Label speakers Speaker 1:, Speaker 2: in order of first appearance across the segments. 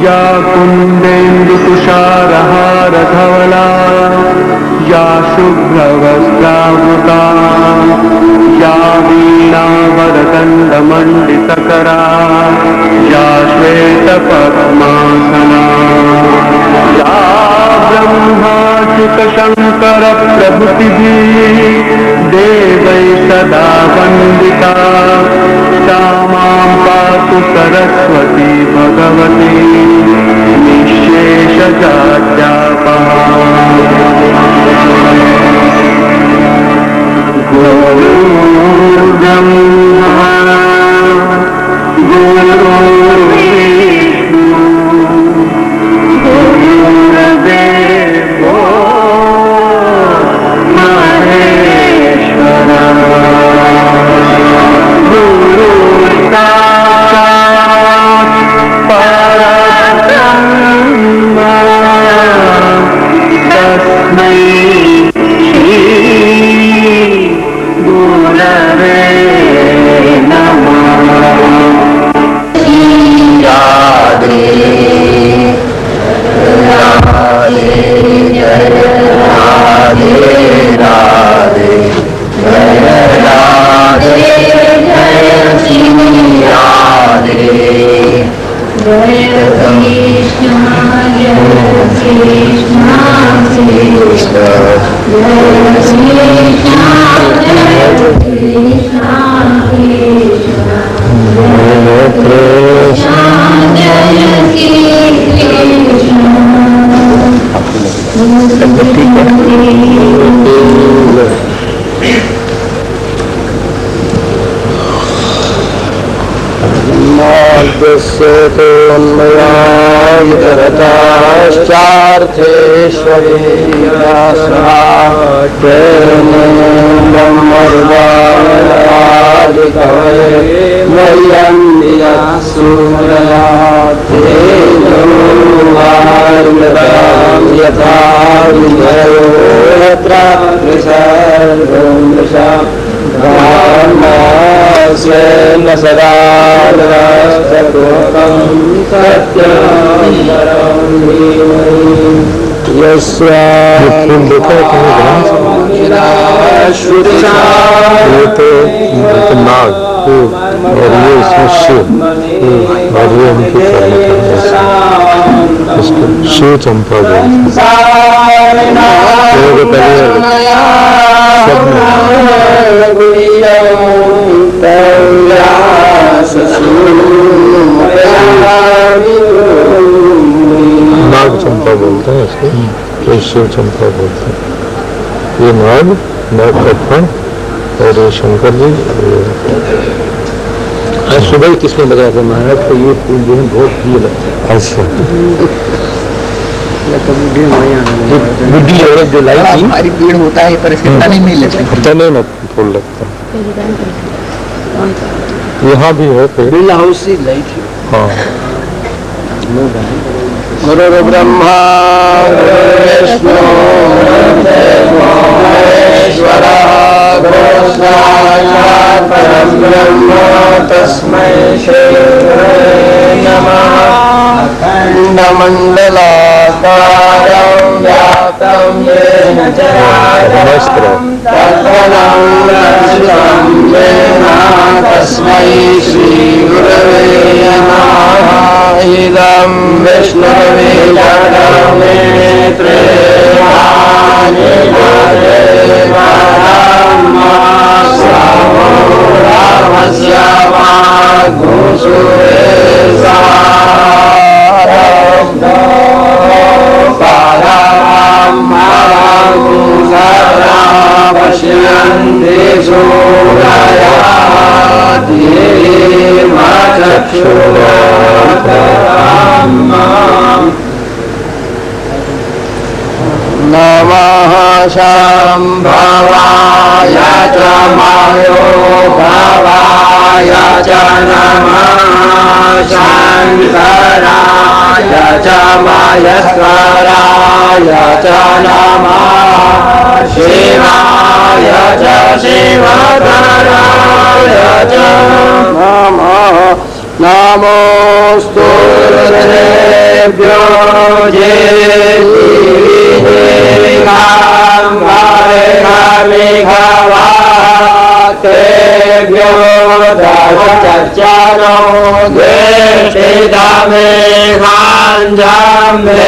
Speaker 1: या कुन्देन्दुतुषारहारधवला या शुभ्रवस्त्रावृता या वीणावरदण्डमण्डितकरा या श्वेतपद्मासना या ब्रह्माच्युतशङ्करप्रभृतिभिः देवैः सदा वन्दिता सा मां पातु सरस्वती भगवती निःशेषजाड्यापहा। गुरुर्ब्रह्मा गुरुर्विष्णु गुरुर्देवो महेश्वरः गुरुर्साक्षात् परब्रह्म तस्मै श्री गुरवे नमः। राधे राधे जय राधे राधे जय राधे जय श्री राधे जय कृष्ण जय कृष्ण जय कृष्ण
Speaker 2: सदा सत्वं सत्यं
Speaker 3: नाग और ये इसमें शिव और ये उनकी इसको शिव चंपा नाग चंपा बोलते हैं इसको, तो शिव चंपा बोलते हैं। ये नाग कटपन और ये शंकर जी।
Speaker 2: आज सुबह ही किसने लगाया था महाराज को ये फूल जो है बहुत प्रिय लगता है।
Speaker 3: अच्छा
Speaker 2: बुद्धि औरत जो लाई थी
Speaker 4: हमारी पेड़ होता है पर इसके तने नहीं लगते।
Speaker 3: तने में फूल लगता है। यहाँ भी है पेड़।
Speaker 2: बिरला हाउस से लाई थी।
Speaker 3: हाँ
Speaker 2: गुरु ब्रह्मा विष्णु महेश्वरः गुरु साक्षात् परं ब्रह्म तस्मै श्री गुरवे नमः। अखण्डमण्डलाकारं व्याप्तं येन चराचरं तत्फलं दर्शितं येन तस्मै श्री गुरवे नमः। इदं विष्णुर्विजडं नेत्रे
Speaker 1: पश्यन्ति सूरयाः धीमचक्षुरातराम् नमः शम्भवाय च मायो भवाय च नमः शङ्कराय च महेश्वराय च नमः शिवाय च शिवधराय च नमः नमोऽस्तु देवेभ्यो ये तेभ्यो दशचर्चनो द्वेष्टितमेघाञ्जम्भे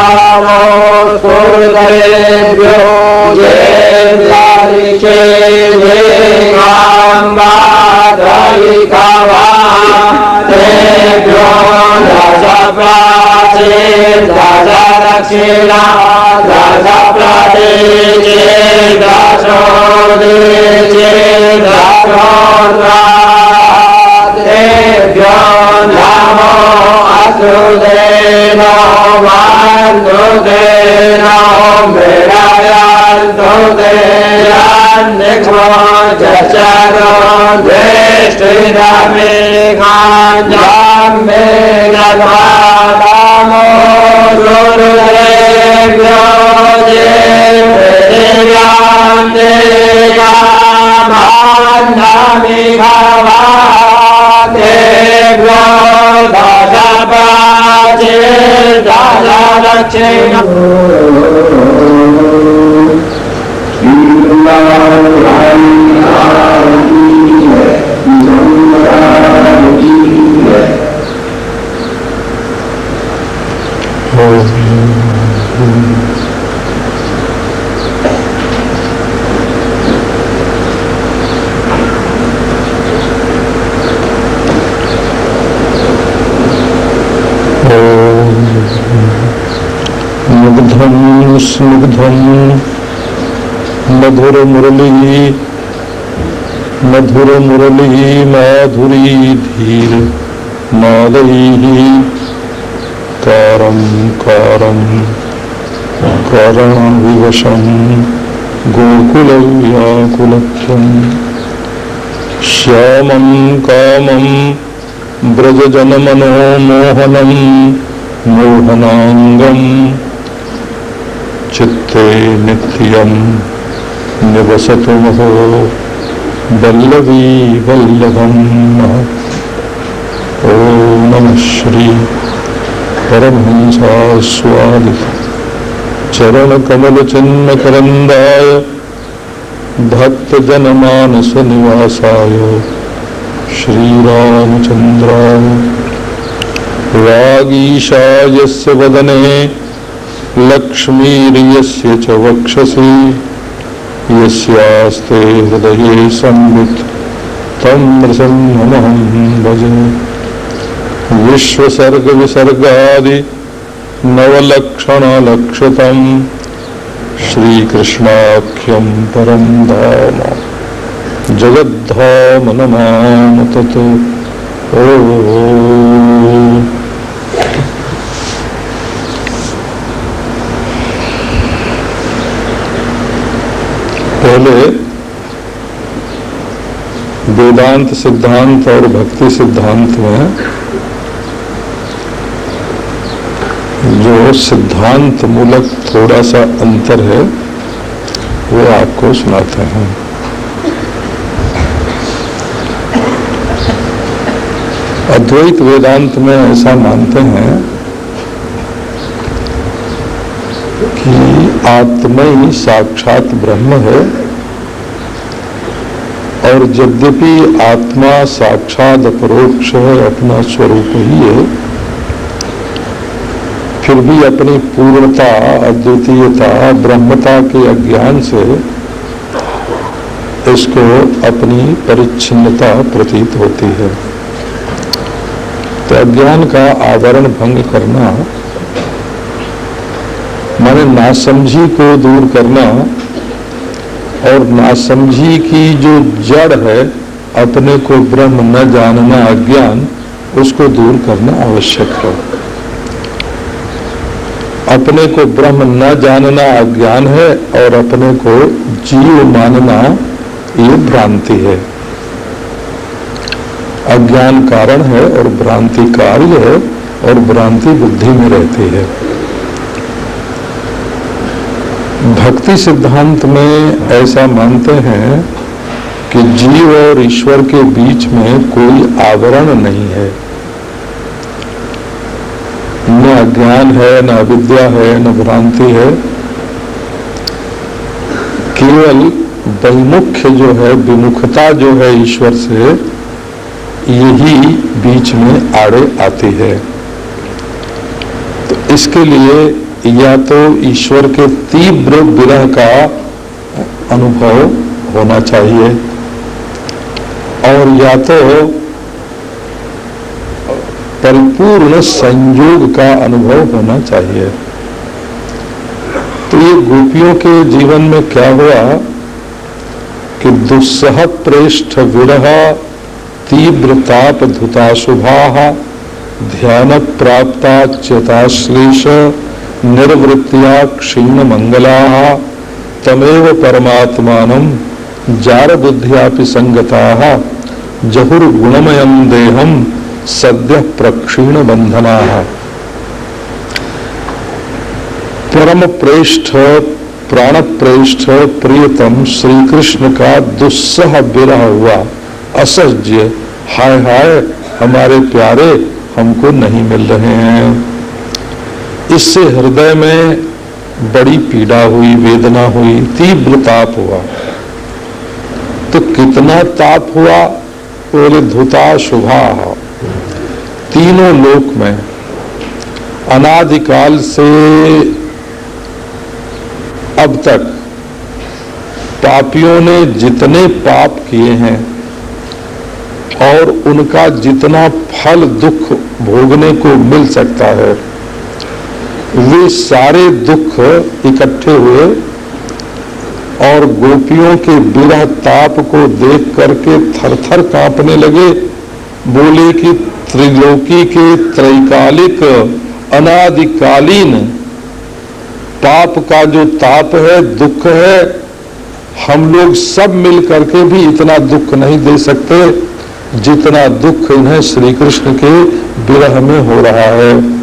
Speaker 1: नमोऽस्तुभ्यो ये तेभ्यो दशप्राचीन दशदक्षिणा दशप्रतीचे दशोदीचे दशोन्रातेभ्यो नमो असुदेनो वन्दुदेनो मृडयन्तु देयान्निक्ष्मो चचरो द्वेष्टिरमेघाञ्जम्भे नमो गुरुदेव्यो ये तेभ्यो दशप्राचे दशदक्षिण
Speaker 3: मुग्धं स्निग्धं मधुरमुरली माधुरी धीर मालैः कारं कारणविवशं गोकुलव्याकुलत्वं श्यामं कामं ब्रजजनमनोमोहनं मोहनांगं चित्ते नित्यं निवसतु महो वल्लवी वल्लभं ओम नमः श्री परमहंसास्वादि चरणकमलचिन्मकरन्दाय भक्तजनमानस निवासाय श्रीरामचन्द्राय वागीशायस्य वदने लक्ष्मीर्यस्य च वक्षसि यस्यास्ते हृदये संवित् तं नृसिंहमहं भजे विश्वसर्गविसर्गादि नवलक्षणलक्षितं श्रीकृष्णाख्यं परं धाम जगद्धाम नमामि तत् पहले वेदांत सिद्धांत और भक्ति सिद्धांत में जो सिद्धांत मूलक थोड़ा सा अंतर है वो आपको सुनाते हैं। अद्वैत वेदांत में ऐसा मानते हैं कि आत्मा ही साक्षात ब्रह्म है और यद्यपि आत्मा साक्षात अपरोक्ष है, अपना स्वरूप ही है, फिर भी अपनी पूर्णता, अद्वितीयता, ब्रह्मता के अज्ञान से इसको अपनी परिच्छिन्नता प्रतीत होती है। तो अज्ञान का आवरण भंग करना माने नासमझी को दूर करना और नासमझी की जो जड़ है, अपने को ब्रह्म न जानना, अज्ञान, उसको दूर करना आवश्यक है। अपने को ब्रह्म न जानना अज्ञान है और अपने को जीव मानना ये भ्रांति है। अज्ञान कारण है और भ्रांति कार्य है, और भ्रांति बुद्धि में रहती है। भक्ति सिद्धांत में ऐसा मानते हैं कि जीव और ईश्वर के बीच में कोई आवरण नहीं है, न अज्ञान है, न अविद्या है, न भ्रांति है। केवल वैमुख्य जो है, विमुखता जो है ईश्वर से, यही बीच में आड़े आती है। तो इसके लिए या तो ईश्वर के तीव्र विरह का अनुभव होना चाहिए, और या तो परिपूर्ण संयोग का अनुभव होना चाहिए। तो ये गोपियों के जीवन में क्या हुआ कि दुस्सह प्रेष्ठ विरह तीव्र ताप धुताशुभा ध्यान प्राप्ता च्यताश्लेष निर्वृत्तिया क्षीण मंगला तमेव परमात्मानं जार बुद्धियापि संगताः जहुर्गुणमयं देहं सद्य प्रक्षीण बंधनाः। परम प्रेष्ठ प्राण प्रेष्ठ प्रियतम श्री कृष्ण का दुस्सह विरह हुआ, असह्य, हाय हाय हमारे प्यारे हमको नहीं मिल रहे हैं। इससे हृदय में बड़ी पीड़ा हुई, वेदना हुई, तीव्र ताप हुआ। तो कितना ताप हुआ? बोले धुता शुभा, तीनों लोक में अनादिकाल से अब तक पापियों ने जितने पाप किए हैं और उनका जितना फल दुख भोगने को मिल सकता है, वे सारे दुख इकट्ठे हुए और गोपियों के विरह ताप को देख करके थरथर कांपने लगे। बोले कि त्रिलोकी के त्रैकालिक अनादिकालीन पाप का जो ताप है, दुख है, हम लोग सब मिल करके भी इतना दुख नहीं दे सकते जितना दुख इन्हें श्री कृष्ण के विरह में हो रहा है।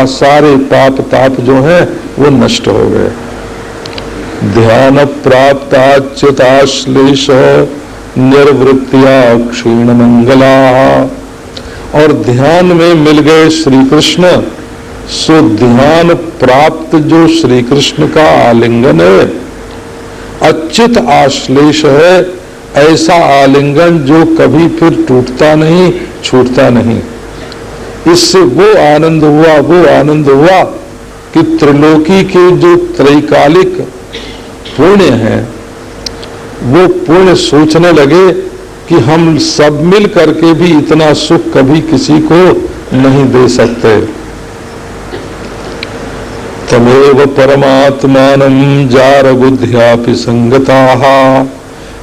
Speaker 3: सारे पाप ताप जो है वो नष्ट हो गए। ध्यान प्राप्ताच्युताश्लेष निर्वृत्तिया क्षीण मंगला, और ध्यान में मिल गए श्री कृष्ण। सो ध्यान प्राप्त जो श्री कृष्ण का आलिंगन है, अच्युत आश्लेष है, ऐसा आलिंगन जो कभी फिर टूटता नहीं, छूटता नहीं। इससे वो आनंद हुआ कि त्रिलोकी के जो त्रैकालिक पुण्य हैं, वो पुण्य सोचने लगे कि हम सब मिल करके भी इतना सुख कभी किसी को नहीं दे सकते। तमेव परमात्मानं जार बुद्ध्यापि संगताः,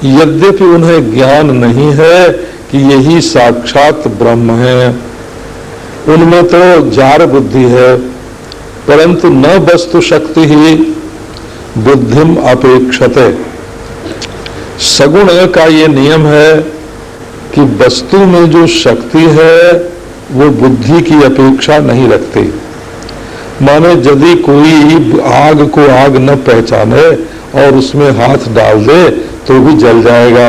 Speaker 3: यद्यपि उन्हें ज्ञान नहीं है कि यही साक्षात ब्रह्म है, उनमें तो जार बुद्धि है, परंतु न वस्तु शक्ति ही बुद्धिम अपेक्षते। सगुण का ये नियम है कि वस्तु में जो शक्ति है वो बुद्धि की अपेक्षा नहीं रखती। माने यदि कोई आग को आग न पहचाने और उसमें हाथ डाल दे तो भी जल जाएगा।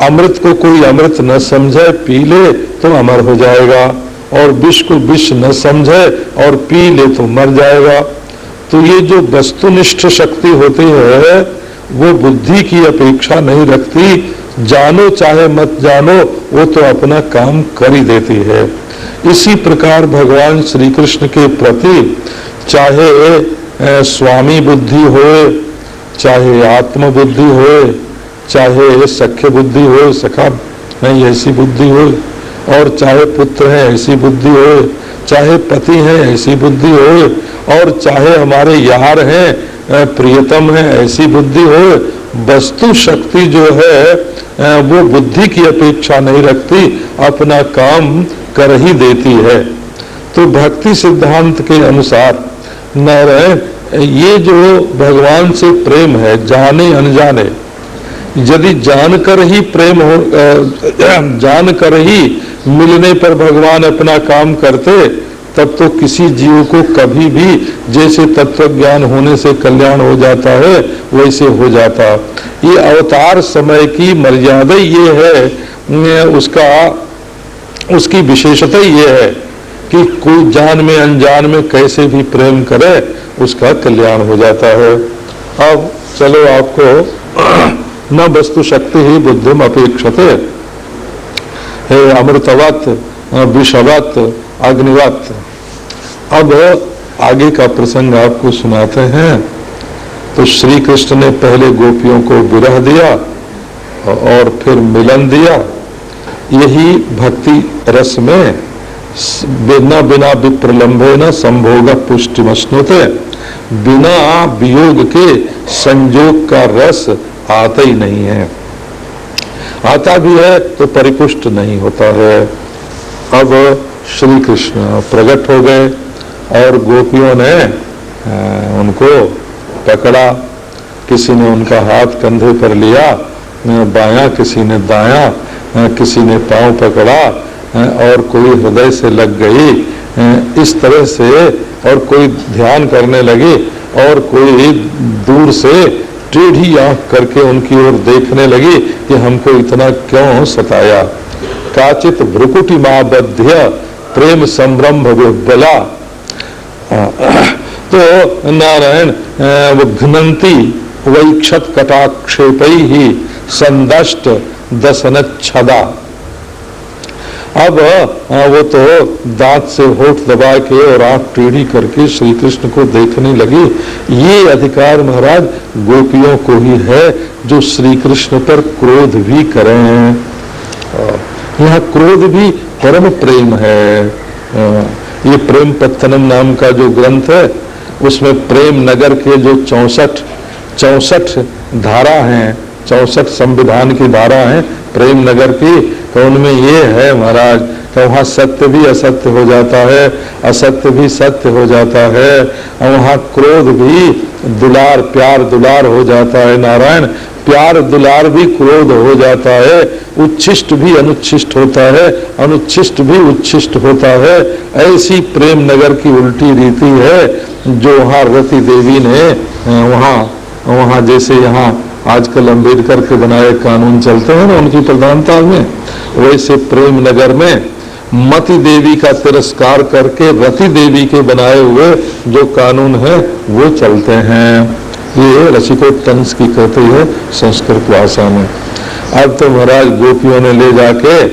Speaker 3: अमृत को कोई अमृत न समझे, पी ले तो अमर हो जाएगा, और विष को विष न समझे और पी ले तो मर जाएगा। तो ये जो वस्तुनिष्ठ शक्ति होती है वो बुद्धि की अपेक्षा नहीं रखती। जानो चाहे मत जानो, वो तो अपना काम कर ही देती है। इसी प्रकार भगवान श्री कृष्ण के प्रति चाहे स्वामी बुद्धि हो, चाहे आत्म बुद्धि हो, चाहे सख्य बुद्धि हो, सखा नहीं ऐसी बुद्धि हो, और चाहे पुत्र है ऐसी बुद्धि हो, चाहे पति है ऐसी बुद्धि हो, और चाहे हमारे यार हैं प्रियतम है, ऐसी बुद्धि हो। वस्तु शक्ति जो है वो बुद्धि की अपेक्षा नहीं रखती, अपना काम कर ही देती है। तो भक्ति सिद्धांत के अनुसार नारायण ये जो भगवान से प्रेम है, जाने अनजाने, यदि जानकर ही प्रेम हो, जानकर ही मिलने पर भगवान अपना काम करते, तब तो किसी जीव को कभी भी जैसे तत्व ज्ञान होने से कल्याण हो जाता है वैसे हो जाता। ये अवतार समय की मर्यादा ये है, उसकी विशेषता ये है कि कोई जान में अनजान में कैसे भी प्रेम करे उसका कल्याण हो जाता है। अब चलो आपको न वस्तु शक्ति ही बुद्धिम अपेक्षते, हे अमृतवत विषवत अग्निवत। अब आगे का प्रसंग आपको सुनाते हैं। तो श्री कृष्ण ने पहले गोपियों को विरह दिया और फिर मिलन दिया। यही भक्ति रस में बिना बिना विप्रलंबे न संभोग पुष्टिमश्नुते, बिना वियोग के संयोग का रस आता ही नहीं है, आता भी है तो परिपुष्ट नहीं होता है। अब श्री कृष्ण प्रकट हो गए और गोपियों ने उनको पकड़ा, किसी ने उनका हाथ कंधे पर लिया बायां, किसी ने दायां, किसी ने पांव पकड़ा और कोई हृदय से लग गई इस तरह से, और कोई ध्यान करने लगी और कोई दूर से टेढ़ी आंख करके उनकी ओर देखने लगी कि हमको इतना क्यों सताया। काचित भ्रुकुटी माबध्य प्रेम संभ्रम विह्वला। तो नारायण वो घ्नंती वैक्षत कटाक्षेपै ही संदष्ट दशनच्छदा। अब वो तो दांत से होठ दबा के और आंख टेढ़ी करके श्री कृष्ण को देखने लगी। ये अधिकार महाराज गोपियों को ही है जो श्री कृष्ण पर क्रोध भी करें। यहाँ क्रोध भी परम प्रेम है। ये प्रेम पत्तनम नाम का जो ग्रंथ है उसमें प्रेम नगर के जो 64 धारा हैं, 64 संविधान की धारा है प्रेम नगर की, तो उनमें ये है महाराज कि वहाँ सत्य भी असत्य हो जाता है, असत्य भी सत्य हो जाता है, और वहाँ क्रोध भी दुलार प्यार दुलार हो जाता है। नारायण प्यार दुलार भी क्रोध हो जाता है, उच्छिष्ट भी अनुच्छिष्ट होता है, अनुच्छिष्ट भी उच्छिष्ट होता है। ऐसी प्रेम नगर की उल्टी रीति है जो वहाँ रति देवी ने वहाँ जैसे यहाँ आजकल अम्बेडकर के बनाए कानून चलते हैं ना उनकी प्रधानता में, वैसे प्रेम नगर में मति देवी का तिरस्कार करके रति देवी के बनाए हुए जो कानून है वो चलते हैं। ये रसिकोत्तंस की कहते हैं संस्कृत भाषा में। अब तो महाराज गोपियों ने ले जाके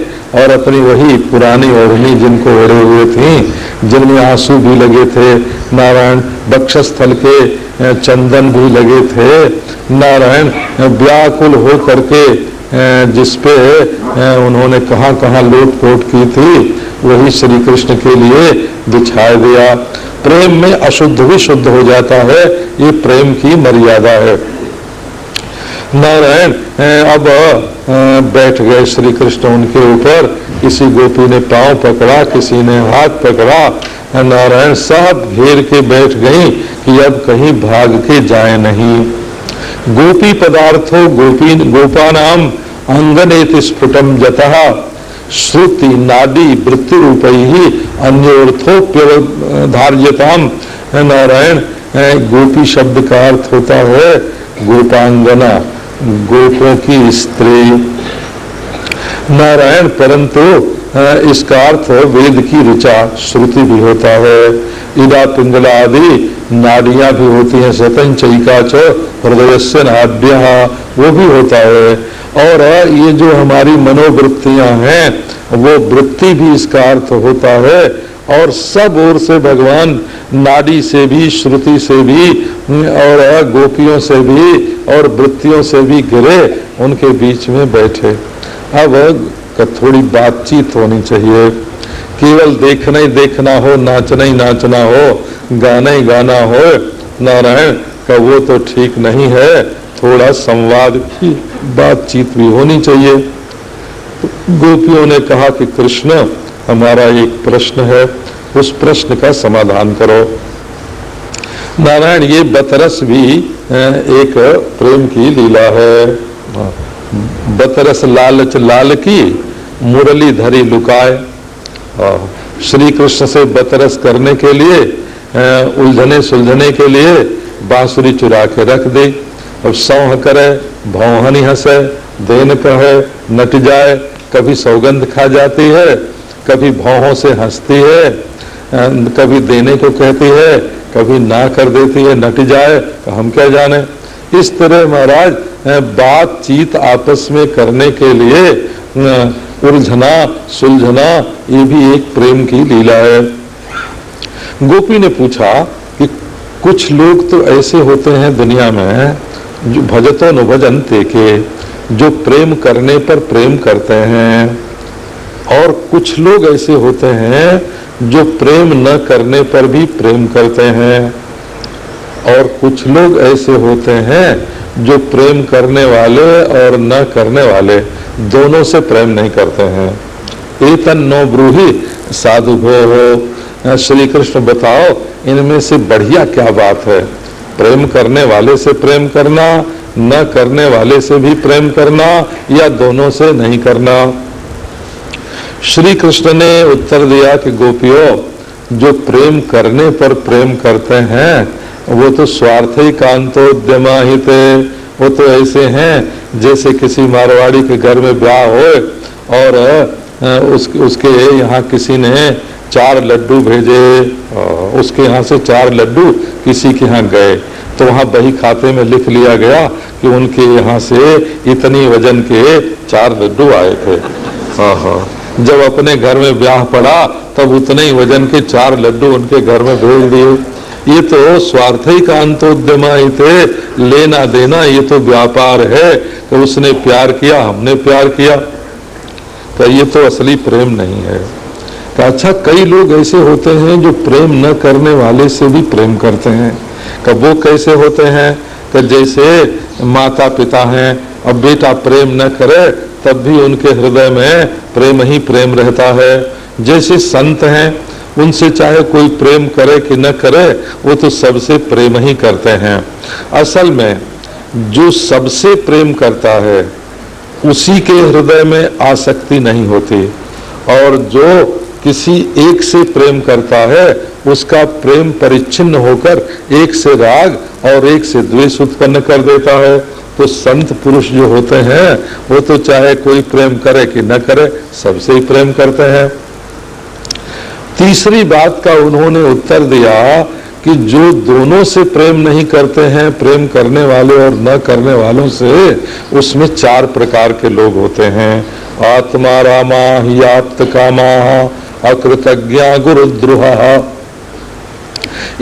Speaker 3: और अपनी वही पुरानी ओढ़नी जिनको ओढ़े हुए थी, जिनमें आंसू भी लगे थे, नारायण वक्षस्थल के चंदन भी लगे थे, नारायण व्याकुल हो करके जिसपे उन्होंने कहाँ कहाँ लोट पोट की थी वही श्री कृष्ण के लिए बिछा दिया। प्रेम में अशुद्ध भी शुद्ध हो जाता है, ये प्रेम की मर्यादा है। नारायण अब बैठ गए श्री कृष्ण उनके ऊपर, किसी गोपी ने पांव पकड़ा, किसी ने हाथ पकड़ा, नारायण सब घेर के बैठ गई कि अब कहीं भाग के जाए नहीं। गोपी पदार्थो गोपानाम अंगनेति स्फुटम जतः श्रुति नाडी वृत्ति रूपी अन्योर्थोप्यवधार्यताम। नारायण गोपी शब्द का अर्थ होता है गोपांगना, गोपों की स्त्री। नारायण परंतु इसका अर्थ वेद की ऋचा श्रुति भी होता है। इदा पिंगला आदि नाड़ियां भी होती हैं, सतंचयिका च हृदयस्य नाड्यः वो भी होता है। और ये जो हमारी मनोवृत्तियां हैं वो वृत्ति भी इसका अर्थ होता है। और सब ओर से भगवान नाड़ी से भी, श्रुति से भी और गोपियों से भी और वृत्तियों से भी घिरे उनके बीच में बैठे। अब थोड़ी बातचीत होनी चाहिए, केवल देखना ही देखना हो, नाचना ही नाचना हो, गाना ही गाना हो, नारायण कि वो तो ठीक नहीं है, थोड़ा संवाद की बातचीत भी होनी चाहिए। तो गोपियों ने कहा कि कृष्ण, हमारा एक प्रश्न है, उस प्रश्न का समाधान करो। नारायण, ये बतरस भी एक प्रेम की लीला है। बतरस लालच लाल की, मुरली धरी लुकाए। श्री कृष्ण से बतरस करने के लिए, उलझने सुलझने के लिए बांसुरी चुरा के रख दी। अब सौह करे, भौहनी हंसे, देन कहे, नट जाए। कभी सौगंध खा जाती है, कभी भौहों से हंसती है, कभी देने को कहती है, कभी ना कर देती है, नट जाए, तो हम क्या जाने। इस तरह महाराज बातचीत आपस में करने के लिए उलझना सुलझना, ये भी एक प्रेम की लीला है। गोपी ने पूछा कि कुछ लोग तो ऐसे होते हैं दुनिया में जो भजतो न भजनते के, जो प्रेम करने पर प्रेम करते हैं, और कुछ लोग ऐसे होते हैं जो प्रेम न करने पर भी प्रेम करते हैं, और कुछ लोग ऐसे होते हैं जो प्रेम करने वाले और न करने वाले दोनों से प्रेम नहीं करते हैं। एतन नो ब्रूहि साधु भो, श्री कृष्ण बताओ इनमें से बढ़िया क्या बात है? प्रेम करने वाले से प्रेम करना, न करने वाले से भी प्रेम करना, या दोनों से नहीं करना? श्री कृष्ण ने उत्तर दिया कि गोपियों, जो प्रेम करने पर प्रेम करते हैं वो तो स्वार्थी कांतोद्यमा ही थे। वो तो ऐसे हैं जैसे किसी मारवाड़ी के घर में ब्याह हो और उसके यहाँ किसी ने 4 लड्डू भेजे, उसके यहाँ से 4 लड्डू किसी के यहाँ गए, तो वहाँ बही खाते में लिख लिया गया कि उनके यहाँ से इतनी वजन के 4 लड्डू आए थे। जब अपने घर में ब्याह पड़ा तब उतने ही वजन के 4 लड्डू उनके घर में भेज दिए। ये तो स्वार्थी कांतोद्यमा ही थे, लेना देना, ये तो व्यापार है कि उसने प्यार किया, हमने प्यार किया, तो ये तो असली प्रेम नहीं है। तो अच्छा, कई लोग ऐसे होते हैं जो प्रेम न करने वाले से भी प्रेम करते हैं। कब वो कैसे होते हैं कि जैसे माता पिता हैं, अब बेटा प्रेम न करे तब भी उनके हृदय में प्रेम ही प्रेम रहता है। जैसे संत हैं, उनसे चाहे कोई प्रेम करे कि न करे, वो तो सबसे प्रेम ही करते हैं। असल में जो सबसे प्रेम करता है उसी के हृदय में आसक्ति नहीं होती, और जो किसी एक से प्रेम करता है उसका प्रेम परिच्छिन्न होकर एक से राग और एक से द्वेष उत्पन्न कर देता है। तो संत पुरुष जो होते हैं वो तो चाहे कोई प्रेम करे कि न करे, सबसे ही प्रेम करते हैं। तीसरी बात का उन्होंने उत्तर दिया कि जो दोनों से प्रेम नहीं करते हैं, प्रेम करने वाले और न करने वालों से, उसमें 4 प्रकार के लोग होते हैं। आत्मा रामा ह्याप्त कामा अकृतज्ञा गुरुद्रोहा।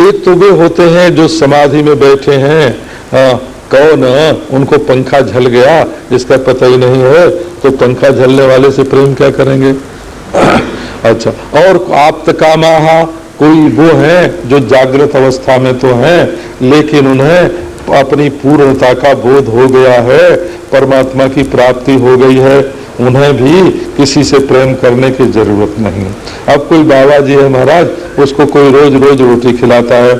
Speaker 3: एक तो वे होते हैं जो समाधि में बैठे हैं, कौन उनको पंखा झल गया इसका पता ही नहीं है, तो पंखा झलने वाले से प्रेम क्या करेंगे? अच्छा, और आप्त कामाहा, कोई वो हैं जो जागृत अवस्था में तो हैं लेकिन उन्हें अपनी पूर्णता का बोध हो गया है, परमात्मा की प्राप्ति हो गई है, उन्हें भी किसी से प्रेम करने की जरूरत नहीं। अब कोई बाबा जी है महाराज, उसको कोई रोज रोज रोटी खिलाता है,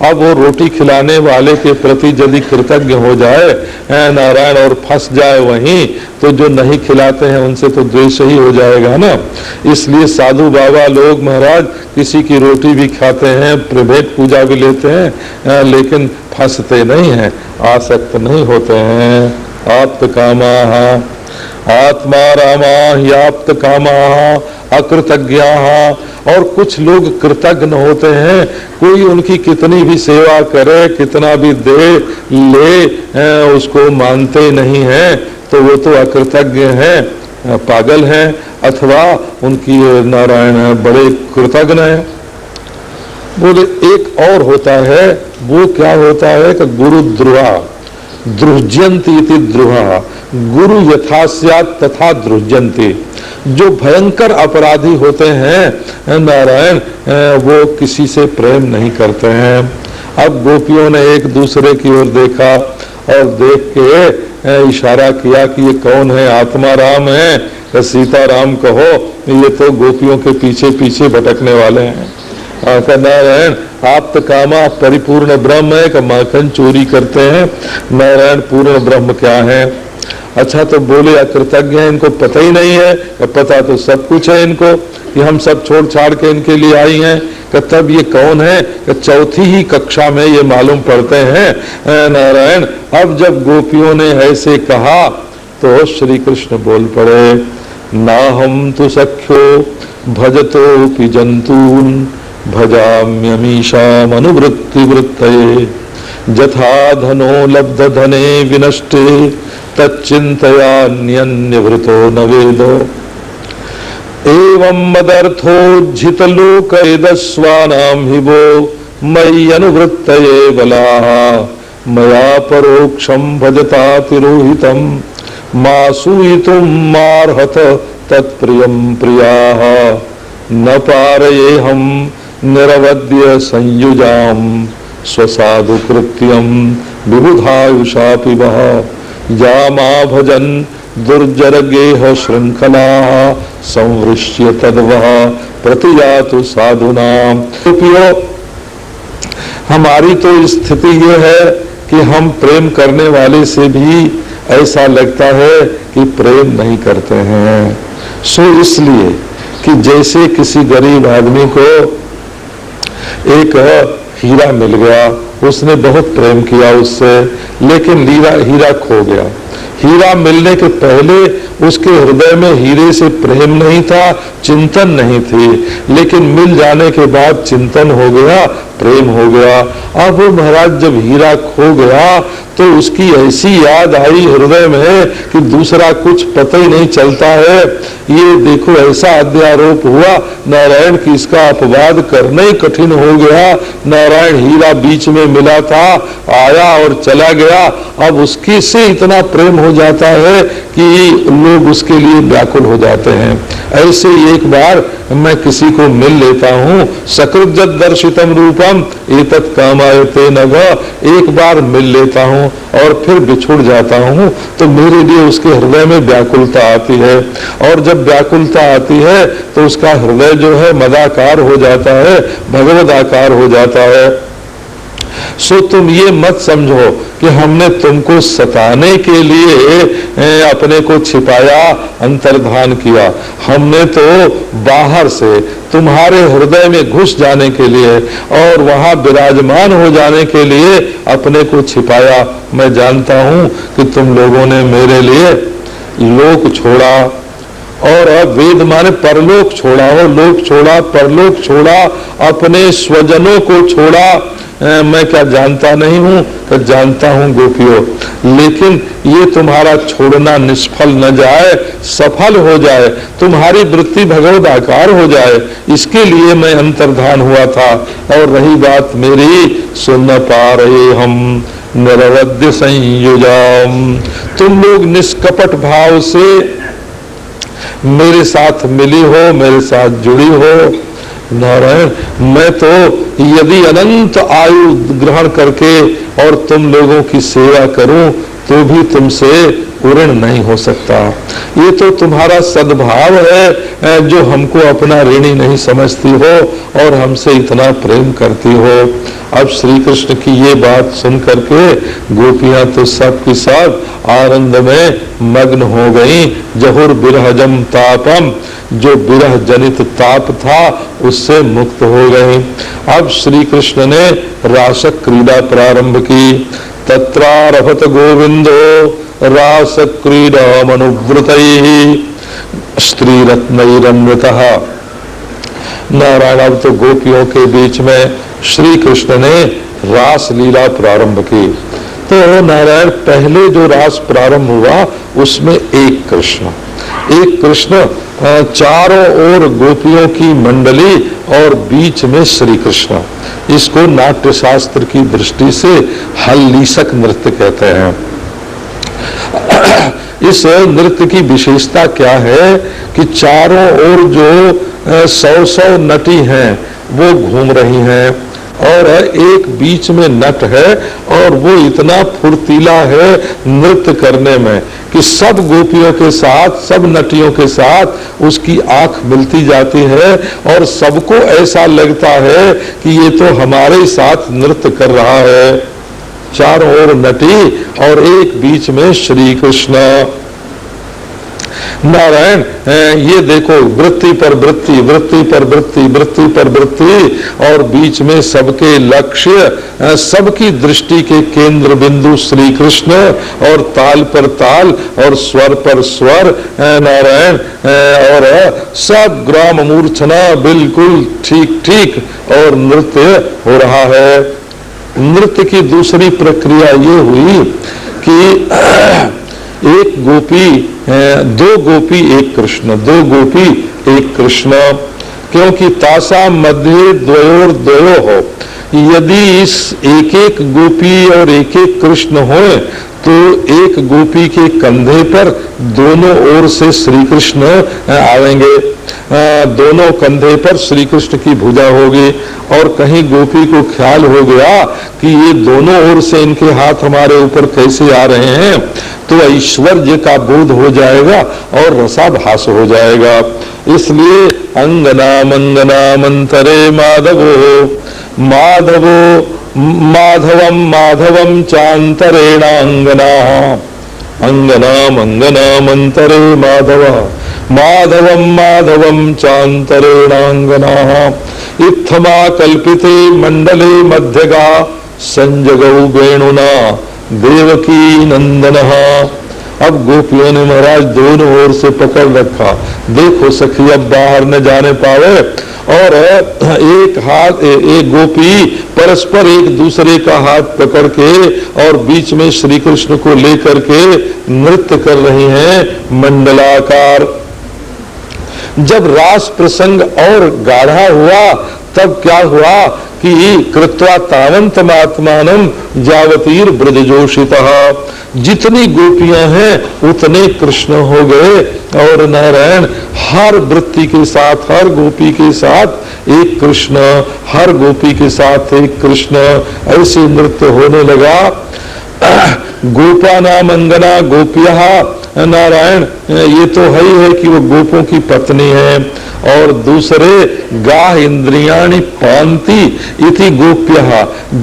Speaker 3: अब वो रोटी खिलाने वाले के प्रति यदि कृतज्ञ हो जाए नारायण और फंस जाए वहीं, तो जो नहीं खिलाते हैं उनसे तो द्वेष ही हो जाएगा ना। इसलिए साधु बाबा लोग महाराज किसी की रोटी भी खाते हैं, भेंट पूजा भी लेते हैं, लेकिन फंसते नहीं हैं, आसक्त नहीं होते हैं। आप्त कामा आत्मा रामा ह्याप्त कामा अकृतज्ञा। और कुछ लोग कृतज्ञ होते हैं, कोई उनकी कितनी भी सेवा करे, कितना भी दे ले, उसको मानते नहीं हैं, तो वो तो अकृतज्ञ हैं, पागल हैं, अथवा उनकी नारायण बड़े कृतज्ञ हैं। बोले एक और होता है, वो क्या होता है कि गुरुद्रोहा, द्रुह्यन्ति इति द्रोहा, गुरु यथा स्यात् तथा द्रुह्यन्ति। जो भयंकर अपराधी होते हैं नारायण, वो किसी से प्रेम नहीं करते हैं। अब गोपियों ने एक दूसरे की ओर देखा और देख के इशारा किया कि ये कौन है, आत्मा राम है या सीता राम कहो, ये तो गोपियों के पीछे पीछे भटकने वाले हैं। नारायण आप तो कामा परिपूर्ण ब्रह्म है कि माखन चोरी करते हैं, नारायण पूर्ण ब्रह्म क्या है। अच्छा तो बोले अकृतज्ञ है, इनको पता ही नहीं है, पता तो सब कुछ है इनको कि हम सब छोड़ छाड़ के इनके लिए आई हैं। कि तब ये कौन है कि चौथी ही कक्षा में ये मालूम पड़ते हैं नारायण। अब जब गोपियों ने ऐसे कहा तो श्री कृष्ण बोल पड़े, ना हम तो सख्यो भजतो पि जंतून भजाम्यमीशाम अनुवृत्ति वृत्तये जथा धनो लब्ध धने विनष्टे तच्चिन्तयान्यन्यवृतो न वेदो एवं मदर्थोज्झित लोकैदस्वानां हि वो मयि अनुवृत्तये बलाः मया परोक्षं भजता तिरोहितं मा सूयितुं मार्हत तत्प्रियं प्रियाः न पारयेऽहं निरवद्य संयुजां स्वसाधु कृत्यं विबुधायुषापि वः या मा भजन् दुर्जर गेह श्रृंखला संवृश्य तद्वह प्रतियातु साधुनाम। हमारी तो स्थिति ये है कि हम प्रेम करने वाले से भी ऐसा लगता है कि प्रेम नहीं करते हैं। सो इसलिए कि जैसे किसी गरीब आदमी को एक हीरा मिल गया, उसने बहुत प्रेम किया उससे, लेकिन हीरा खो गया। हीरा मिलने के पहले उसके हृदय में हीरे से प्रेम नहीं था, चिंतन नहीं थी, लेकिन मिल जाने के बाद चिंतन हो गया, प्रेम हो गया। अब महाराज जब हीरा खो गया तो उसकी ऐसी याद आई हृदय में कि दूसरा कुछ पता ही नहीं चलता है। ये देखो ऐसा अध्यारोप हुआ नारायण की इसका अपवाद करना ही कठिन हो गया। नारायण हीरा बीच में मिला था, आया और चला गया। अब उसकी से इतना प्रेम हो जाता है कि लोग उसके लिए व्याकुल हो जाते हैं। ऐसे एक बार मैं किसी को मिल लेता हूँ, सकृत दर्शितम रूपम एतत् कामायते नघ, एक बार मिल लेता हूँ और फिर बिछुड़ जाता हूँ तो मेरे लिए उसके हृदय में व्याकुलता आती है, और जब व्याकुलता आती है तो उसका हृदय जो है मदाकार हो जाता है, भगवदाकार हो जाता है। सो तुम ये मत समझो कि हमने तुमको सताने के लिए अपने को छिपाया, अंतर्धान किया। हमने तो बाहर से तुम्हारे हृदय में घुस जाने के लिए और वहां विराजमान हो जाने के लिए अपने को छिपाया। मैं जानता हूं कि तुम लोगों ने मेरे लिए लोक छोड़ा, और अब वेद माने परलोक छोड़ा हो, लोक छोड़ा, परलोक छोड़ा, अपने स्वजनों को छोड़ा। मैं क्या जानता नहीं हूँ? तो जानता हूँ गोपियों, लेकिन ये तुम्हारा छोड़ना निष्फल न जाए, सफल हो जाए, तुम्हारी वृत्ति भगवद आकार हो जाए, इसके लिए मैं अंतर्धान हुआ था। और रही बात मेरी, सुन पा रहे हम निरवध्य संयुजाम, तुम लोग निष्कपट भाव से मेरे साथ मिली हो, मेरे साथ जुड़ी हो। नारायण मैं तो यदि अनंत आयु ग्रहण करके और तुम लोगों की सेवा करूं तो भी तुमसे ऋण नहीं हो सकता। ये तो तुम्हारा सद्भाव है जो हमको अपना ऋणी नहीं समझती हो और हमसे इतना प्रेम करती हो। अब श्री कृष्ण की ये बात सुन करके गोपियां तो सब की सब आनंद में मग्न हो गईं। जहुर बिरहजम तापम, जो बिरह जनित ताप था उससे मुक्त हो गई। अब श्री कृष्ण ने रास क्रीड़ा प्रारंभ की। तत्रारभत गोविंदो रास क्रीड़ा मनुव्रतैः स्त्रीरत्नैरन्वितः। नारायण अब तो गोपियों के बीच में श्री कृष्ण ने रास लीला प्रारंभ की। तो नारायण पहले जो रास प्रारंभ हुआ उसमें एक कृष्ण चारों ओर गोपियों की मंडली और बीच में श्री कृष्ण। इसको नाट्य शास्त्र की दृष्टि से हल्लीसक नृत्य कहते हैं। इस नृत्य की विशेषता क्या है कि चारों ओर जो 100 नटी हैं वो घूम रही हैं, और एक बीच में नट है और वो इतना फुर्तीला है नृत्य करने में कि सब गोपियों के साथ, सब नटियों के साथ उसकी आंख मिलती जाती है और सबको ऐसा लगता है कि ये तो हमारे साथ नृत्य कर रहा है। चारों ओर नटी और एक बीच में श्री कृष्ण। नारायण ये देखो, वृत्ति पर वृत्ति, वृत्ति पर वृत्ति, वृत्ति पर वृत्ति, और बीच में सबके लक्ष्य, सबकी दृष्टि के केंद्र बिंदु श्री कृष्ण, और ताल पर ताल और स्वर पर स्वर। नारायण और सब ग्राम मूर्छना बिल्कुल ठीक ठीक और नृत्य हो रहा है। नृत्य की दूसरी प्रक्रिया ये हुई कि एक गोपी, दो गोपी एक कृष्ण, दो गोपी एक कृष्ण, क्योंकि तासा मध्य द्वयोर द्वयो हो। यदि इस एक एक गोपी और एक एक कृष्ण होए तो एक गोपी के कंधे पर दोनों ओर से श्री कृष्ण आवेंगे, दोनों कंधे पर श्री कृष्ण की भुजा होगी, और कहीं गोपी को ख्याल हो गया कि ये दोनों ओर से इनके हाथ हमारे ऊपर कैसे आ रहे हैं, तो ऐश्वर्य का बोध हो जाएगा और रसाभास हो जाएगा। इसलिए अंगना मंगना मंतरे माधवो माधवो माधवम माधवम चांतरेणांगना, अंगना मंगना मंतरे माधव माधवम माधवम चांतरेणांगना, इत्थमा कल्पिते मंडले मध्यगा संजगौ वेणुना देवकी नंदनः। अब गोपियों ने महाराज दोनों ओर से पकड़ रखा, देखो सखी अब बाहर न जाने पावे, और एक हाथ, एक गोपी परस्पर एक दूसरे का हाथ पकड़ के और बीच में श्री कृष्ण को लेकर के नृत्य कर रही हैं मंडलाकार। जब रास प्रसंग और गाढ़ा हुआ तब क्या हुआ कि कृत्वा तावंतमात्मानं जावतीर ब्रजजोषितः, जितनी गोपियां हैं उतने कृष्ण हो गए, और नारायण हर वृत्ति के साथ, हर गोपी के साथ एक कृष्ण, हर गोपी के साथ एक कृष्ण, ऐसे नृत्य होने लगा। गोपा नाम अंगना गोपिया, नारायण ये तो है ही है कि वो गोपों की पत्नी है, और दूसरे गाह इंद्रियाणि पांति इति गोप्यः,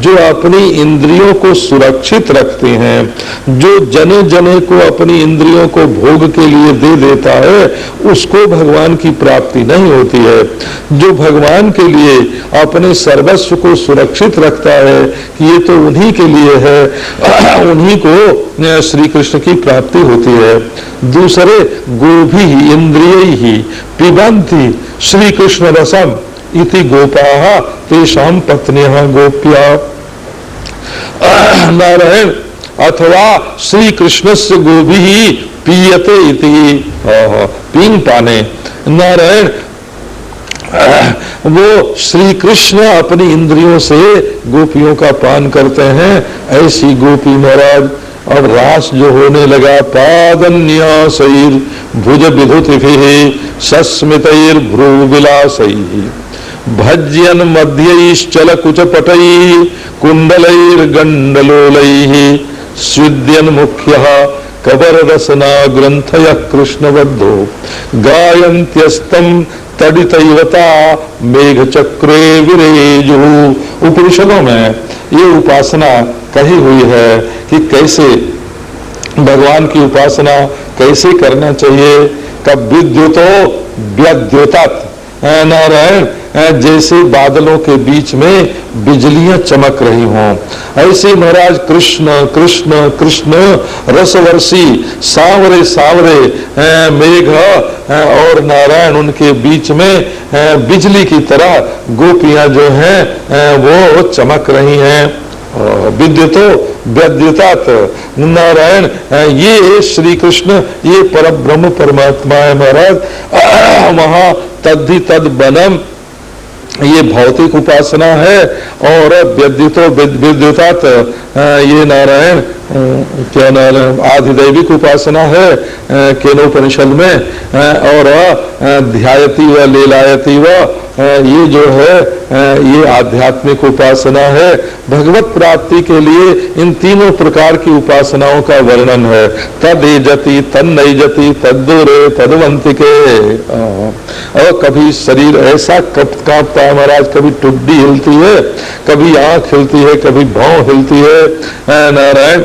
Speaker 3: जो अपनी इंद्रियों को सुरक्षित रखते हैं, जो जने जने को अपनी इंद्रियों को भोग के लिए दे देता है उसको भगवान की प्राप्ति नहीं होती है। जो भगवान के लिए अपने सर्वस्व को सुरक्षित रखता है कि ये तो उन्हीं के लिए है, उन्हीं को श्री कृष्ण की प्राप्ति होती है। दूसरे गोभी इंद्रिय ही पिबंती श्री कृष्ण रसम इति गोपाः तेषां पत्न्यः गोप्या। नारायण अथवा श्री कृष्ण से गोभी ही पीयते इति, पीन पाने। नारायण वो श्री कृष्ण अपनी इंद्रियों से गोपियों का पान करते हैं, ऐसी गोपी महाराज। अब रास जो होने लगा, पादन्यासैर भुज विधुतिभिः सस्मितैर भ्रू विलासैः भज्यन मध्यैश्चल कुचपटैः कुंडलैर गंडलोलैः स्विद्यन मुख्यः कबर रसना ग्रंथय कृष्णबद्धो गायन्त्यस्तं तडितैवता मेघ चक्रे विरेजु। उपनिषदों में ये उपासना कही हुई है कि कैसे भगवान की उपासना कैसे करना चाहिए। कब विद्युतो व्यद्योतात, नारायण जैसे बादलों के बीच में बिजलियां चमक रही हों, ऐसे महाराज कृष्ण कृष्ण कृष्ण रसवर्षी सांवरे सांवरे मेघ और नारायण उनके बीच में बिजली की तरह गोपियां जो हैं वो चमक रही हैं। विद्युतो व्यद्युतात, नारायण ये श्री कृष्ण, ये परब्रह्म परमात्मा है महाराज। वहां तद्धि तद बनम, ये भौतिक उपासना है, और व्यद्युतो विद्युतात ये नारायण क्या नाम है, आधिदैविक उपासना है केनोपनिषद में, और ध्यायती व लीलायती व ये जो है ये आध्यात्मिक उपासना है। भगवत प्राप्ति के लिए इन तीनों प्रकार की उपासनाओं का वर्णन है। तद एजति तद नैजति तद्दूरे तदवंतिके। और कभी शरीर ऐसा कांपता है महाराज, कभी टुड्डी हिलती है, कभी आंख हिलती है, कभी भौं हिलती है। नारायण,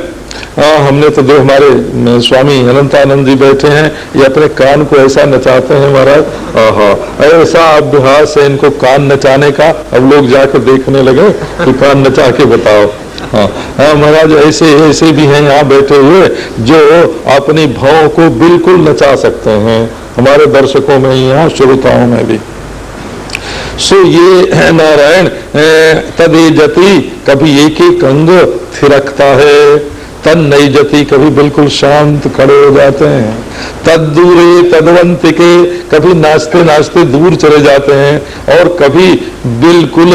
Speaker 3: हमने तो जो हमारे स्वामी अनंतानंद जी बैठे हैं, ये अपने कान को ऐसा नचाते हैं महाराज, ऐसा अभ्यास है इनको कान नचाने का। अब लोग जाकर देखने लगे कि कान नचा के बताओ। हाँ महाराज, ऐसे ऐसे भी हैं यहाँ बैठे हुए जो अपनी भाव को बिल्कुल नचा सकते हैं, हमारे दर्शकों में, यहाँ श्रोताओं में भी। सो ये है नारायण, तदे जति, कभी एक एक अंग थिरकता है, तद नई जति, कभी बिल्कुल शांत खड़े हो जाते हैं, तद दूरे तदवंतिके, कभी नाचते नाचते दूर चले जाते हैं, और कभी बिल्कुल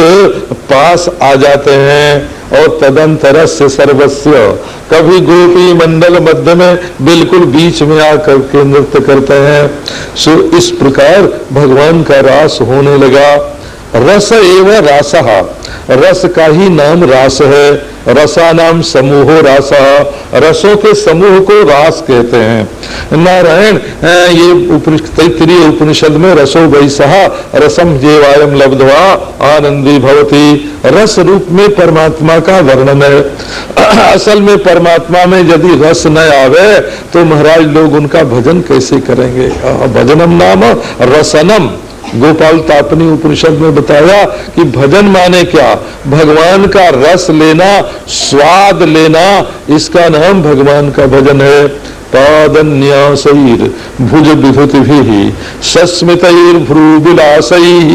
Speaker 3: पास आ जाते हैं, और तदंतरस्य सर्वस्य, कभी गोपी मंडल मध्य में बिल्कुल बीच में आकर के नृत्य करते हैं। सो इस प्रकार भगवान का रास होने लगा। रस एवं रासः, रस का ही नाम रास है। रसा नाम समूहो रासः, रसों के समूह को रास कहते हैं। नारायण, ये तैत्तिरीय उपनिषद में रसो वैसः रसम जेवायम लब्ध्वा आनंदी भवति, रस रूप में परमात्मा का वर्णन है। असल में परमात्मा में यदि रस न आवे तो महाराज लोग उनका भजन कैसे करेंगे। भजनम नाम रसनम, गोपाल तापनी उपनिषद में बताया कि भजन माने क्या, भगवान का रस लेना, स्वाद लेना, इसका नाम भगवान का भजन है। पादन्यासैर भुज विभूतिभिः सस्मितैर भ्रूविलासैः,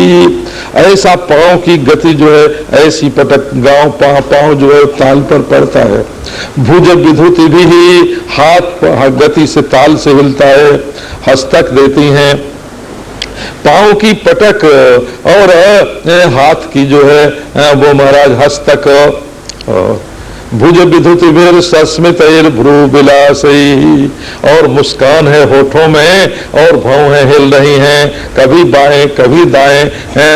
Speaker 3: ऐसा पांव की गति जो है, ऐसी पटक गांव पांव जो है ताल पर पड़ता है। भुज विभूतिभिः, हाथ गति से ताल से हिलता है, हस्तक देती हैं, पांव की पटक और हाथ की जो है वो महाराज हस्तक। भुज विधुतिभिर सस्मितैर भ्रू विलासैः, और मुस्कान है होठों में, और भौं है हिल रही हैं, कभी बाएं कभी दाएं,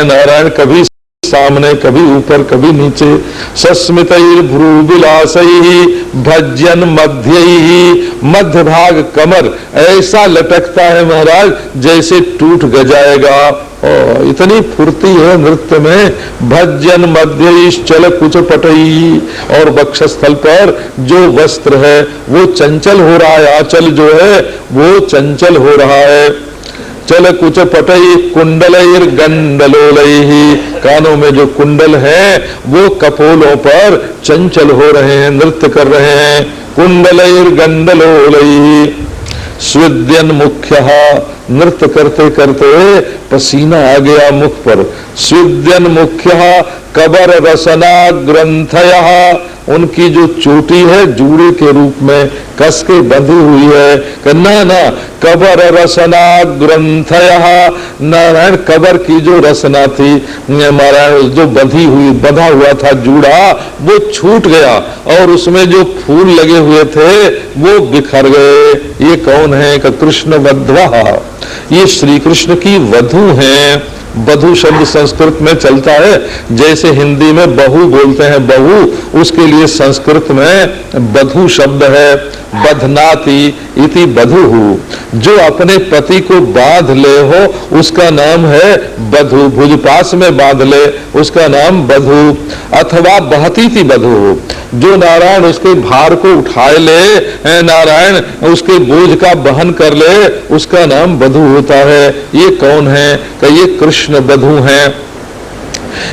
Speaker 3: नारायण, कभी सामने कभी ऊपर कभी नीचे। सस्मितैर भ्रू विलासैः भज्यन मध्यैः, मध्य भाग कमर ऐसा लटकता है महाराज जैसे टूट जाएगा, इतनी फुर्ती है नृत्य में। भज्यन मध्यैः चल कुच पटैः, और वक्षस्थल पर जो वस्त्र है वो चंचल हो रहा है, आंचल जो है वो चंचल हो रहा है। चल कुच पटई कुंडलैर गंडलोलैः, कानों में जो कुंडल हैं वो कपोलों पर चंचल हो रहे हैं, नृत्य कर रहे हैं। कुंडलैर गंडलोलैः स्विद्यन मुख्यः, नृत्य करते करते पसीना आ गया मुख पर। स्विद्यन मुख्यः कबर रसना ग्रंथयः, उनकी जो चोटी है जूड़े के रूप में कस के बंधी हुई है। कन्ना ना कबर रसना ग्रंथयः, नारायण, कबर की जो रसना थी नारायण, जो बंधा हुआ था जूड़ा, वो छूट गया, और उसमें जो फूल लगे हुए थे वो बिखर गए। ये कौन है? कृष्ण वध्वः, ये श्री कृष्ण की वधू हैं। बधू शब्द संस्कृत में चलता है, जैसे हिंदी में बहू बोलते हैं बहू, उसके लिए संस्कृत में बधू शब्द है। बधनाति इति बधू, जो अपने पति को बांध ले हो उसका नाम है बधू, भुजपास में बांध ले उसका नाम बधू। अथवा बहती थी बधू, जो नारायण उसके भार को उठाए ले, नारायण उसके बोझ का वहन कर ले, उसका नाम बधू होता है। ये कौन है? कि ये कृष्ण बधू हैं।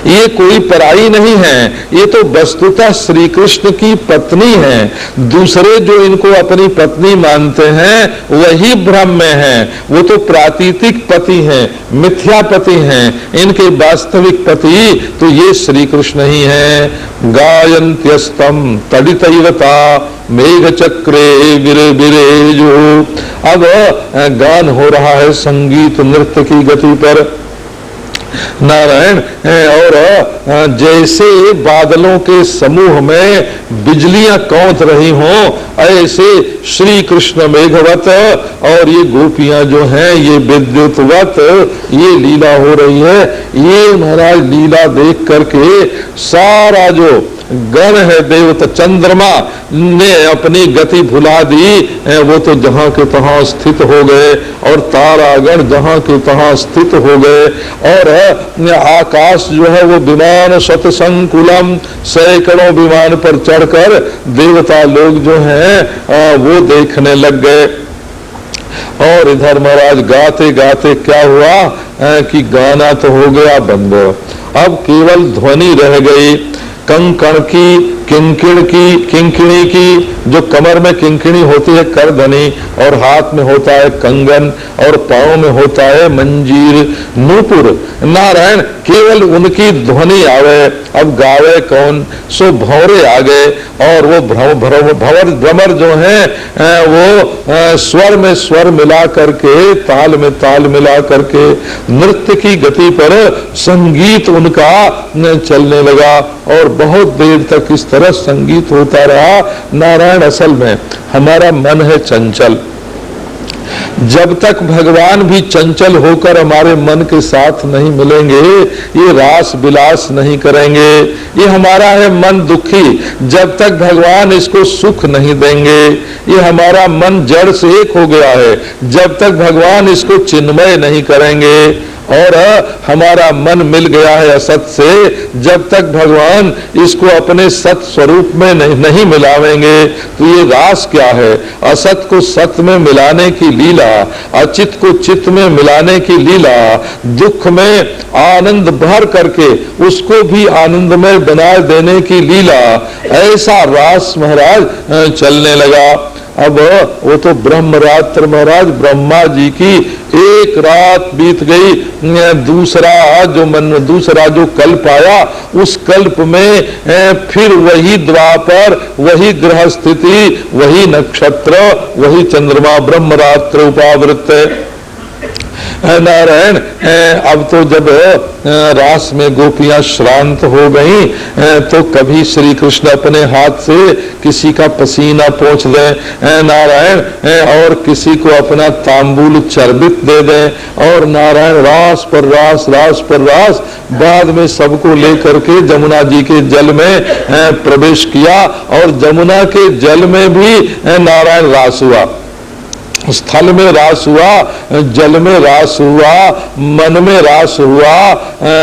Speaker 3: ये कोई पराई नहीं है, ये तो वस्तुतः श्री कृष्ण की पत्नी है। दूसरे जो इनको अपनी पत्नी मानते हैं वही भ्रम में हैं, वो तो प्रातीतिक पति हैं, मिथ्या पति हैं। इनके वास्तविक पति तो ये श्री कृष्ण ही हैं। गायन्त्यस्तम तडितैवता मेघ चक्रे गिरे गिरे जो। अब गान हो रहा है संगीत नृत्य की गति पर। नारायण और जैसे बादलों के समूह में बिजलियां कौंध रही हों ऐसे श्री कृष्ण मेघवत और ये गोपियां जो हैं ये विद्युतवत ये लीला हो रही है। ये महाराज लीला देख करके सारा जो गण है देवता चंद्रमा ने अपनी गति भुला दी, वो तो जहां के तहां स्थित हो गए और तारागण जहां के तहां स्थित हो गए और आकाश जो है वो विमान शतसंकुलम सैकड़ों विमान पर चढ़कर देवता लोग जो हैं वो देखने लग गए। और इधर महाराज गाते गाते क्या हुआ कि गाना तो हो गया बंद, अब केवल ध्वनि रह गई। कंकण की किंकिणी की, जो कमर में किंकिणी होती है करधनी और हाथ में होता है कंगन और पांव में होता है मंजीर नूपुर, नारायण केवल उनकी ध्वनि आवे। अब गावे कौन? सो भंवरे आ गए और वो भ्रमर जो है वो स्वर में स्वर मिला करके ताल में ताल मिला करके नृत्य की गति पर संगीत उनका चलने लगा और बहुत देर तक इस तरह संगीत होता रहा। नारायण असल में हमारा मन है चंचल, जब तक भगवान भी चंचल होकर हमारे मन के साथ नहीं मिलेंगे ये रास विलास नहीं करेंगे। ये हमारा है मन दुखी, जब तक भगवान इसको सुख नहीं देंगे। ये हमारा मन जड़ से एक हो गया है, जब तक भगवान इसको चिन्मय नहीं करेंगे। और हमारा मन मिल गया है असत से, जब तक भगवान इसको अपने सत स्वरूप में नहीं मिलावेंगे। तो ये रास क्या है? असत को सत में मिलाने की लीला, अचित को चित में मिलाने की लीला, दुख में आनंद भर करके उसको भी आनंदमय बना देने की लीला, ऐसा रास महाराज चलने लगा। अब वो तो ब्रह्मरात्र महाराज ब्रह्मा जी की एक रात बीत गई, दूसरा जो कल्प आया उस कल्प में फिर वही द्वापर, वही ग्रह स्थिति, वही नक्षत्र, वही चंद्रमा, ब्रह्मरात्र उपावृत नारायण। अब तो जब रास में गोपियां श्रांत हो गई तो कभी श्री कृष्ण अपने हाथ से किसी का पसीना पोंछ दें नारायण, और किसी को अपना तांबूल चर्बित दे दें, और नारायण रास पर रास, रास पर रास। बाद में सबको लेकर के जमुना जी के जल में प्रवेश किया और जमुना के जल में भी नारायण रास हुआ। स्थल में रास हुआ, जल में रास हुआ, मन में रास हुआ,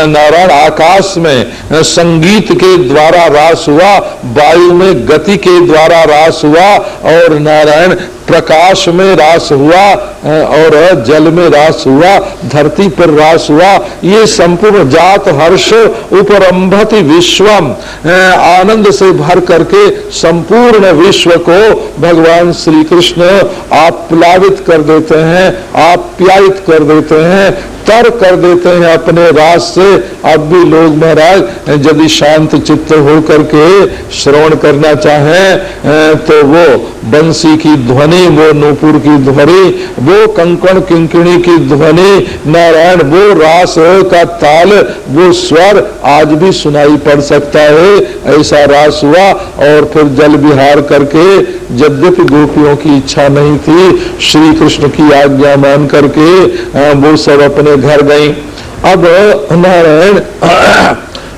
Speaker 3: नारायण आकाश में संगीत के द्वारा रास हुआ, वायु में गति के द्वारा रास हुआ, और नारायण प्रकाश में रास हुआ, और जल में रास हुआ, धरती पर रास हुआ। ये संपूर्ण जात हर्ष उपरंभति विश्वम, आनंद से भर करके संपूर्ण विश्व को भगवान श्री कृष्ण आप्लावित कर देते हैं, आप्यायित कर देते हैं, तर कर देते हैं अपने रास से। अब भी लोग महाराज यदि शांत चित्त होकर के श्रवण करना चाहें तो वो बंसी की ध्वनि, वो नूपुर की ध्वनि, वो कंकण किंकिणी की ध्वनि, नारायण वो रास का ताल, वो स्वर आज भी सुनाई पड़ सकता है। ऐसा रास हुआ और फिर जल विहार करके, यद्यपि गोपियों की इच्छा नहीं थी, श्री कृष्ण की आज्ञा मान करके वो सब अपने घर गई। अब नारायण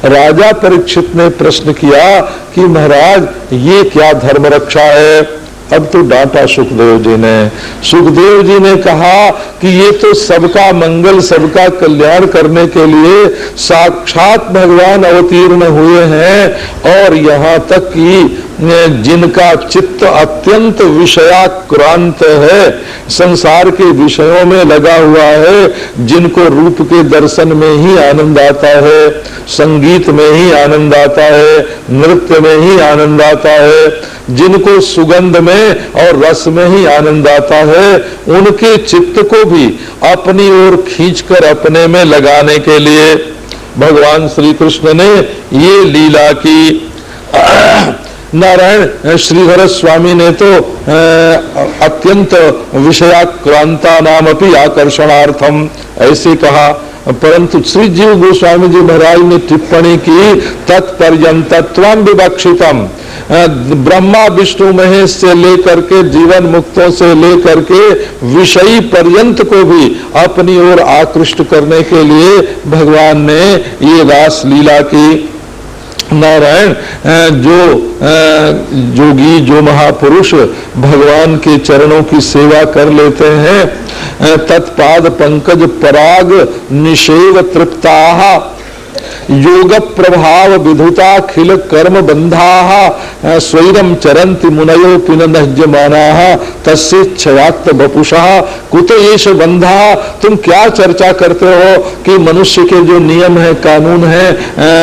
Speaker 3: राजा परीक्षित ने प्रश्न किया कि महाराज ये क्या धर्म रक्षा है? अब तो डांटा सुखदेव जी ने। सुखदेव जी ने कहा कि ये तो सबका मंगल, सबका कल्याण करने के लिए साक्षात भगवान अवतीर्ण हुए हैं, और यहाँ तक कि जिनका चित्त अत्यंत विषयाक्रांत है, संसार के विषयों में लगा हुआ है, जिनको रूप के दर्शन में ही आनंद आता है, संगीत में ही आनंद आता है, नृत्य में ही आनंद आता है, जिनको सुगंध में और रस में ही आनंद आता है, उनके चित्त को भी अपनी ओर खींचकर अपने में लगाने के लिए भगवान श्री कृष्ण ने ये लीला की। नारायण श्रीधर स्वामी ने तो अत्यंत विषयाक्रांता नाम अपि आकर्षणार्थम ऐसे कहा, परंतु श्री जीव गोस्वामी जी महाराज ने टिप्पणी की तत्पर्यंतत्वम विवक्षितम, ब्रह्मा विष्णु महेश से लेकर के जीवन मुक्तों से लेकर के विषयी पर्यंत को भी अपनी ओर आकृष्ट करने के लिए भगवान ने ये रास लीला की। नारायण जो जोगी जो महापुरुष भगवान के चरणों की सेवा कर लेते हैं, तत्पाद पंकज पराग निषेव तृप्ताः योग प्रभाव विधुता खिल कर्म बंधा स्वैरम चरंति मुनयो पिनज्यमाना तस्येच्छयाक्त वपुषा कुत येष बंधा। तुम क्या चर्चा करते हो कि मनुष्य के जो नियम है कानून है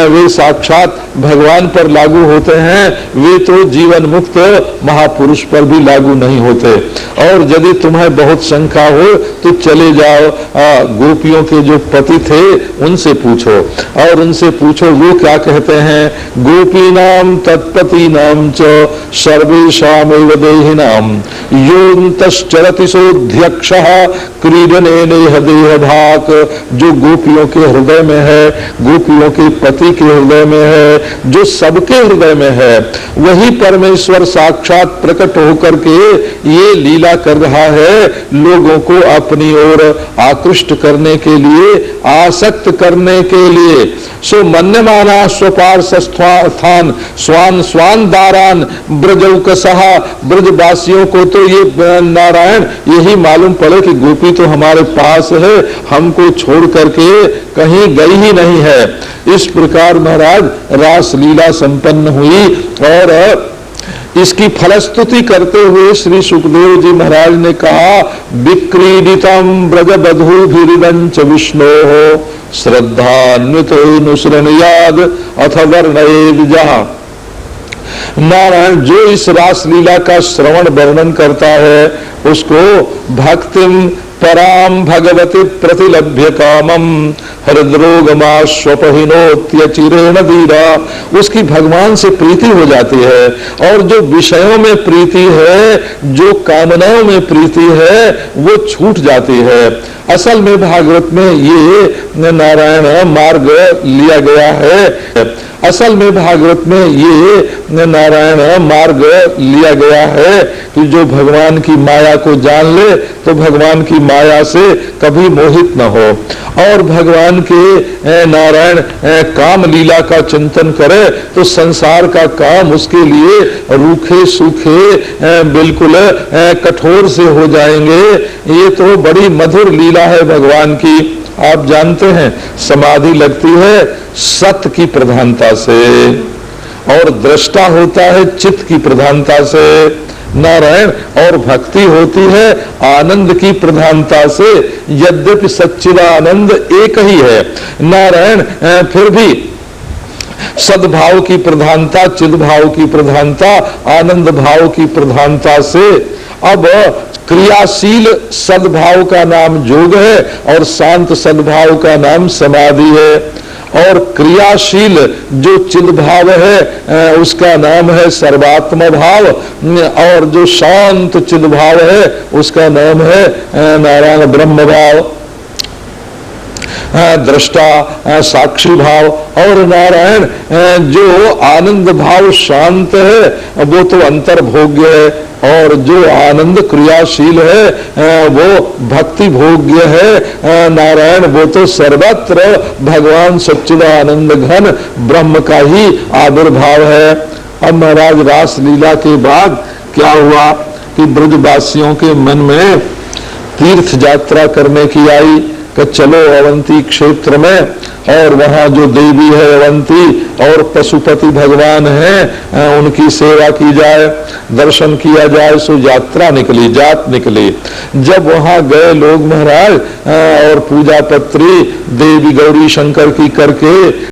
Speaker 3: वे साक्षात भगवान पर लागू होते हैं, वे तो जीवन मुक्त महापुरुष पर भी लागू नहीं होते। और यदि तुम्हें बहुत शंका हो तो चले जाओ गोपियों के जो पति थे उनसे पूछो, और उनसे पूछो वो क्या कहते हैं। गोपीनाम तत्पतीनाम च सर्वेषामेव देहिनाम योऽन्तश्चरति सोऽध्यक्षः क्रीडनेनेह देहभाक्। जो गोपियों के हृदय में है, गोपियों के पति के हृदय में है, जो सबके हृदय में है, वही परमेश्वर साक्षात प्रकट होकर के ये लीला कर रहा है, लोगों को अपनी ओर आकृष्ट करने के लिए, आसक्त करने के लिए। सो मन्यमाना स्वपार्षस्थान स्वान स्वान दारान ब्रजौकसः। ब्रजवासियों को तो ये नारायण यही मालूम पड़े कि गोपी तो हमारे पास है, हमको छोड़ करके कहीं गई ही नहीं है। इस प्रकार महाराज रास लीला संपन्न हुई, और इसकी फलस्तुति करते हुए श्री सुखदेव जी महाराज ने कहा, विक्रीडितम ब्रजबधूभिरिदंच विष्णोः श्रद्धान्वितोऽनुसरणीयाद अथ वर्णयेद जहाँ। नारायण जो इस रास लीला का श्रवण वर्णन करता है उसको भक्तिम पराम भगवती प्रतिलभ्य कामम हृद्रोगमाश्वपहिनोत्यचिरेण धीरा। उसकी भगवान से प्रीति हो जाती है, और जो विषयों में प्रीति है, जो कामनाओं में प्रीति है, वो छूट जाती है। असल में भागवत में ये नारायण मार्ग लिया गया है, असल में भागवत में ये नारायण मार्ग लिया गया है कि जो भगवान की माया को जान ले तो भगवान की माया से कभी मोहित न हो, और भगवान के नारायण काम लीला का चिंतन करे तो संसार का काम उसके लिए रूखे सूखे बिल्कुल कठोर से हो जाएंगे। ये तो बड़ी मधुर लीला है भगवान की। आप जानते हैं समाधि लगती है सत की प्रधानता से, और दृष्टा होता है चित्त की प्रधानता से नारायण, और भक्ति होती है आनंद की प्रधानता से। यद्यपि सच्चिदानंद एक ही है नारायण, फिर भी सद्भाव की प्रधानता, चिद्भाव की प्रधानता, आनंद भाव की प्रधानता से। अब क्रियाशील सद्भाव का नाम योग है, और शांत सद्भाव का नाम समाधि है, और क्रियाशील जो चिद्भाव है उसका नाम है सर्वात्म भाव, और जो शांत चिद्भाव है उसका नाम है नारायण ब्रह्म भाव, दृष्टा साक्षी भाव। और नारायण जो आनंद भाव शांत है वो तो अंतर्भोग्य है, और जो आनंद क्रियाशील है वो भक्ति भोग्य है नारायण, वो तो सर्वत्र भगवान सच्चिदानंद घन ब्रह्म का ही आविर्भाव है। अब महाराज रास लीला के बाद क्या हुआ कि ब्रजवासियों के मन में तीर्थ यात्रा करने की आई कि चलो अवंती क्षेत्र में, और वहां जो देवी है अवंती और पशुपति भगवान हैं उनकी सेवा की जाए, दर्शन किया जाए। सो यात्रा निकली, जात निकली। जब वहां गए लोग महाराज और पूजा पत्री देवी गौरी शंकर की करके